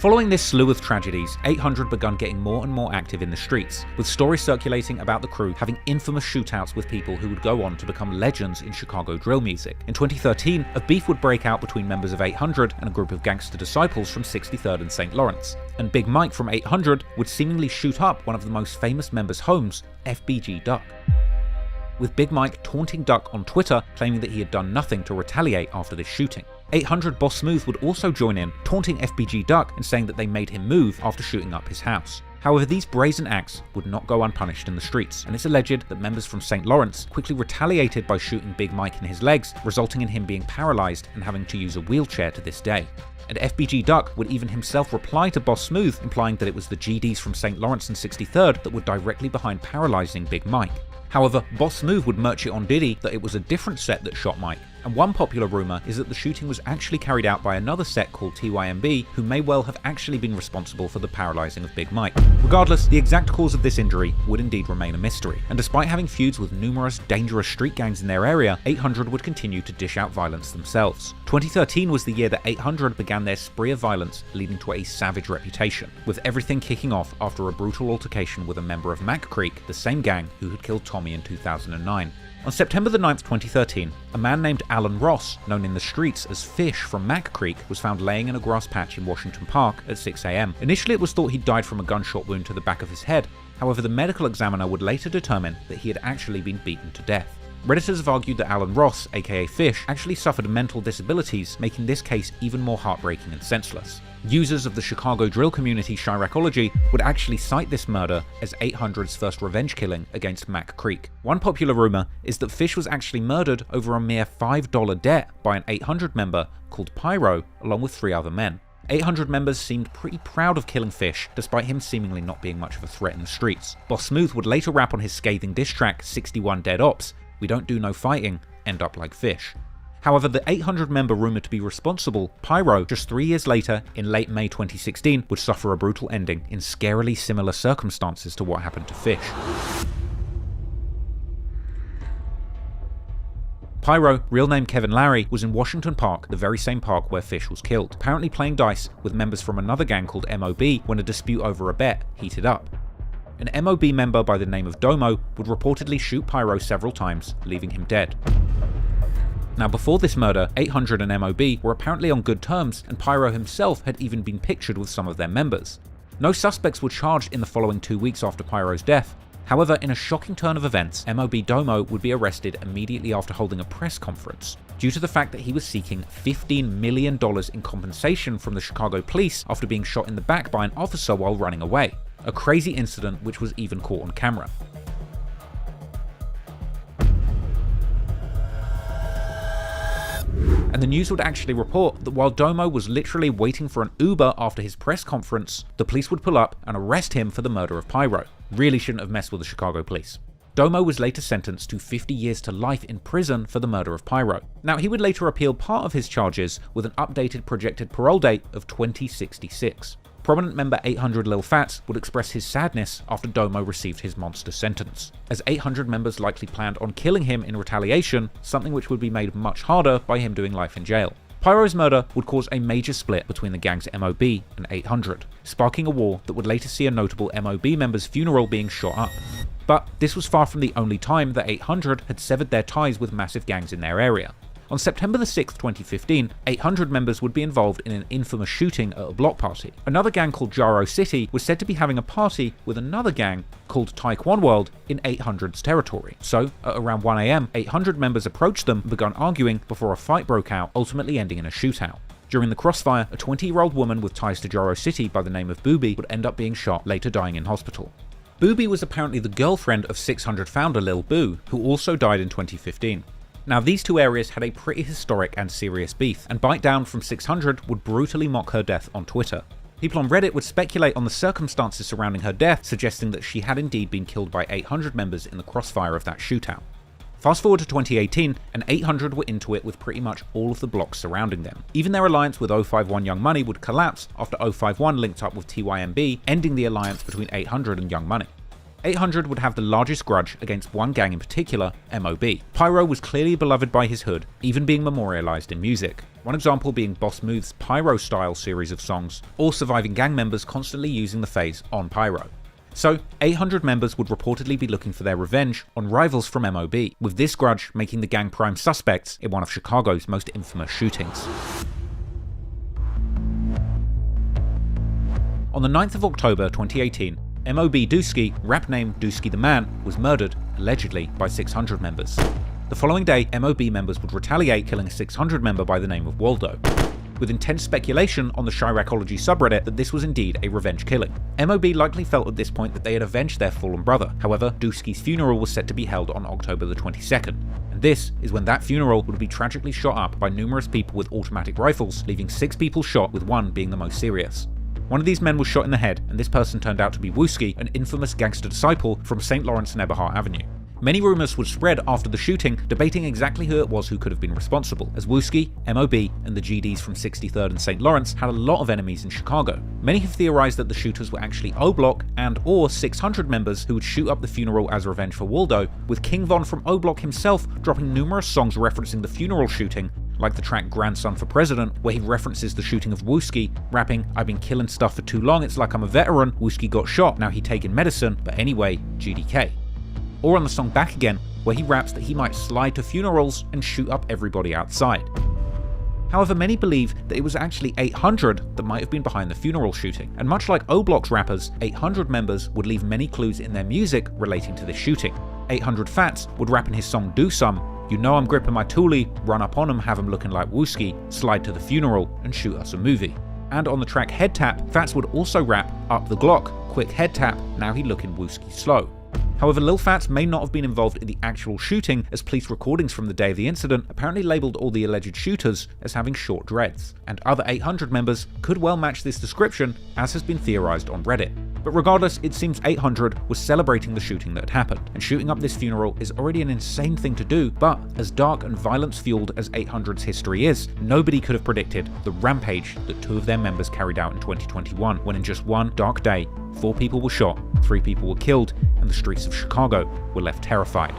Following this slew of tragedies, 800 begun getting more and more active in the streets, with stories circulating about the crew having infamous shootouts with people who would go on to become legends in Chicago drill music. In 2013, a beef would break out between members of 800 and a group of gangster disciples from 63rd and St. Lawrence, and Big Mike from 800 would seemingly shoot up one of the most famous members' homes, FBG Duck, with Big Mike taunting Duck on Twitter, claiming that he had done nothing to retaliate after this shooting. 800 Boss Smooth would also join in, taunting FBG Duck and saying that they made him move after shooting up his house. However, these brazen acts would not go unpunished in the streets, and it's alleged that members from St. Lawrence quickly retaliated by shooting Big Mike in his legs, resulting in him being paralysed and having to use a wheelchair to this day. And FBG Duck would even himself reply to Boss Smooth, implying that it was the GDs from St. Lawrence and 63rd that were directly behind paralysing Big Mike. However, Boss Smooth would merch it on Diddy that it was a different set that shot Mike, and one popular rumour is that the shooting was actually carried out by another set called TYMB, who may well have actually been responsible for the paralysing of Big Mike. Regardless, the exact cause of this injury would indeed remain a mystery, and despite having feuds with numerous dangerous street gangs in their area, 800 would continue to dish out violence themselves. 2013 was the year that 800 began their spree of violence, leading to a savage reputation, with everything kicking off after a brutal altercation with a member of Mac Creek, the same gang who had killed Tommy in 2009. On September the 9th, 2013, a man named Alan Ross, known in the streets as Fish from Mac Creek, was found laying in a grass patch in Washington Park at 6 AM. Initially it was thought he'd died from a gunshot wound to the back of his head, however the medical examiner would later determine that he had actually been beaten to death. Redditors have argued that Alan Ross, aka Fish, actually suffered mental disabilities, making this case even more heartbreaking and senseless. Users of the Chicago drill community Chiracology would actually cite this murder as 800's first revenge killing against Mac Creek. One popular rumour is that Fish was actually murdered over a mere $5 debt by an 800 member called Pyro, along with 3 other men. 800 members seemed pretty proud of killing Fish, despite him seemingly not being much of a threat in the streets. Boss Smooth would later rap on his scathing diss track 61 Dead Ops, "We don't do no fighting, end up like Fish." However, the 800 member rumoured to be responsible, Pyro, just 3 years later, in late May 2016, would suffer a brutal ending in scarily similar circumstances to what happened to Fish. Pyro, real name Kevin Larry, was in Washington Park, the very same park where Fish was killed, apparently playing dice with members from another gang called MOB when a dispute over a bet heated up. An MOB member by the name of Domo would reportedly shoot Pyro several times, leaving him dead. Now before this murder, 800 and MOB were apparently on good terms, and Pyro himself had even been pictured with some of their members. No suspects were charged in the following 2 weeks after Pyro's death. However, in a shocking turn of events, MOB Domo would be arrested immediately after holding a press conference, due to the fact that he was seeking $15 million in compensation from the Chicago police after being shot in the back by an officer while running away. A crazy incident which was even caught on camera. And the news would actually report that while Domo was literally waiting for an Uber after his press conference, the police would pull up and arrest him for the murder of Pyro. Really shouldn't have messed with the Chicago police. Domo was later sentenced to 50 years to life in prison for the murder of Pyro. Now, he would later appeal part of his charges with an updated projected parole date of 2066. Prominent member 800 Lil Fats would express his sadness after Domo received his monster sentence, as 800 members likely planned on killing him in retaliation, something which would be made much harder by him doing life in jail. Pyro's murder would cause a major split between the gang's MOB and 800, sparking a war that would later see a notable MOB member's funeral being shot up. But this was far from the only time that 800 had severed their ties with massive gangs in their area. On September the 6th, 2015, 800 members would be involved in an infamous shooting at a block party. Another gang called Jaro City was said to be having a party with another gang called Taekwondo World in 800's territory. So, at around 1 AM, 800 members approached them and began arguing before a fight broke out, ultimately ending in a shootout. During the crossfire, a 20-year-old woman with ties to Jaro City by the name of Booby would end up being shot, later dying in hospital. Booby was apparently the girlfriend of 600 founder Lil Boo, who also died in 2015. Now, these two areas had a pretty historic and serious beef, and Bite Down from 600 would brutally mock her death on Twitter. People on Reddit would speculate on the circumstances surrounding her death, suggesting that she had indeed been killed by 800 members in the crossfire of that shootout. Fast forward to 2018, and 800 were into it with pretty much all of the blocks surrounding them. Even their alliance with 051 Young Money would collapse after 051 linked up with TYMB, ending the alliance between 800 and Young Money. 800 would have the largest grudge against one gang in particular, MOB. Pyro was clearly beloved by his hood, even being memorialized in music. One example being Boss Move's Pyro style series of songs, all surviving gang members constantly using the phrase on Pyro. So, 800 members would reportedly be looking for their revenge on rivals from MOB, with this grudge making the gang prime suspects in one of Chicago's most infamous shootings. On the 9th of October 2018, MOB Dusky, rap name Dusky the Man, was murdered, allegedly, by 600 members. The following day, MOB members would retaliate, killing a 600 member by the name of Waldo, with intense speculation on the Chiracology subreddit that this was indeed a revenge killing. MOB likely felt at this point that they had avenged their fallen brother. However, Dusky's funeral was set to be held on October the 22nd, and this is when that funeral would be tragically shot up by numerous people with automatic rifles, leaving 6 people shot, with one being the most serious. One of these men was shot in the head, and this person turned out to be Wooski, an infamous gangster disciple from St. Lawrence and Eberhart Avenue. Many rumours would spread after the shooting, debating exactly who it was who could have been responsible, as Wooski, MOB, and the GDs from 63rd and St. Lawrence had a lot of enemies in Chicago. Many have theorised that the shooters were actually O-Block and or 600 members who would shoot up the funeral as revenge for Waldo, with King Von from O-Block himself dropping numerous songs referencing the funeral shooting, like the track Grandson for President, where he references the shooting of Wooski, rapping, "I've been killing stuff for too long, it's like I'm a veteran, Wooski got shot, now he taking medicine, but anyway, GDK. Or on the song Back Again, where he raps that he might slide to funerals and shoot up everybody outside. However, many believe that it was actually 800 that might have been behind the funeral shooting, and much like O-Block's rappers, 800 members would leave many clues in their music relating to this shooting. 800 Fats would rap in his song Do Some, "You know I'm gripping my toolie, run up on him, have him looking like Wooski, slide to the funeral and shoot us a movie." And on the track Head Tap, Fats would also rap, "Up the Glock, quick head tap, now he looking Wooski slow." However, Lil Fats may not have been involved in the actual shooting, as police recordings from the day of the incident apparently labelled all the alleged shooters as having short dreads, and other 800 members could well match this description, as has been theorised on Reddit. But regardless, it seems 800 was celebrating the shooting that had happened, and shooting up this funeral is already an insane thing to do, but as dark and violence-fueled as 800's history is, nobody could have predicted the rampage that 2 of their members carried out in 2021, when in just one dark day, 4 people were shot, 3 people were killed, and the streets of Chicago were left terrified.